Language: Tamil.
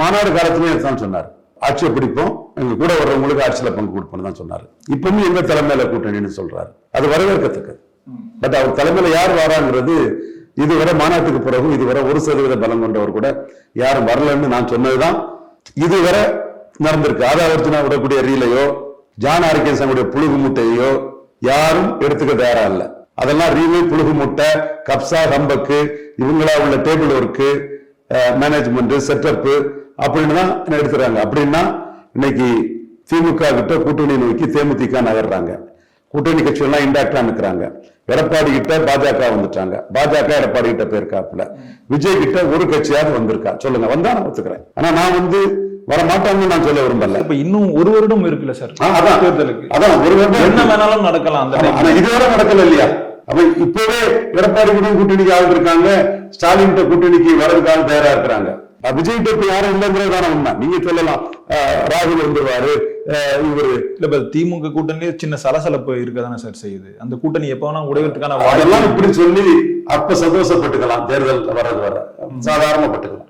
மாநாடு காலத்திலேயே தான் சொன்னார், ஆட்சியை பிடிப்போம், எங்க கூட வர்றவங்களுக்கு ஆட்சியில பங்கு கொடுப்போம் தான் சொன்னாரு. இப்பவும் எங்க தலைமையில கூட்டணின்னு சொல்றாரு. அது வரவேற்கத்தக்கது. பட் அவர் தலைமையில யார் வராங்கிறது இதுவரை மாநாட்டுக்கு பிறகு இதுவரை 1% பலம் கொண்டவர் கூட யாரும் வரலன்னு நான் சொன்னதுதான் இதுவரை நடந்திருக்கு. ஆதாவர்ஜனா விடக்கூடிய ரீலையோ ஜான் ஆரிகேசனுடைய புழுகு மூட்டையோ யாரும் எடுத்துக்க தயாரா இல்ல. அதெல்லாம் ரீலை, புழுகு மூட்டை, கப்சா, ஹம்பக்கு, இவங்களா உள்ள டேபிள் ஒர்க்கு, மேனேஜ்மெண்ட், செட்டப் அப்படின்னு தான் எடுத்துறாங்க. அப்படின்னா இன்னைக்கு திமுக கிட்ட கூட்டணி நோக்கி தேமுதிக நகர்றாங்க. கூட்டணி கட்சிகள்லாம் இன்டாக்டா நிற்கிறாங்க. எடப்பாடி கிட்ட பாஜக வந்துட்டாங்க. பாஜக எடப்பாடி கிட்ட போயிருக்காப்புல. விஜய் கிட்ட ஒரு கட்சியாவது வந்திருக்கா சொல்லுங்க. வந்தா நான் ஒத்துக்கிறேன். ஆனா நான் வர மாட்டாங்கன்னு நான் சொல்ல விரும்பல. இப்ப இன்னும் ஒரு வருடம் இருக்குல்ல சார் தேர்தலுக்கு. அதான் ஒரு வருடம் என்ன வேணாலும் நடக்கலாம். ஆனா இதுவரை நடக்கல இல்லையா? அப்ப இப்பவே எடப்பாடி கூட கூட்டணிக்கு ஆள் இருக்காங்க, ஸ்டாலின் கூட்டணிக்கு வரதுக்காக தயாரா இருக்கிறாங்க. விஜய் இப்ப யாரும் இல்லைங்கிறதான உண்மை. நீங்க சொல்லலாம் ராகுல் வந்துருவாரு இவரு. இல்ல திமுக கூட்டணியே சின்ன சலசலப்பு இருக்கதானே சார் செய்யுது. அந்த கூட்டணி எப்ப வேணா உடைவதற்கான அதெல்லாம் இப்படி சொல்லி அப்ப சந்தோஷப்பட்டுக்கலாம். தேர்தல் வர்றது வர சாதாரணப்பட்டுக்கலாம்.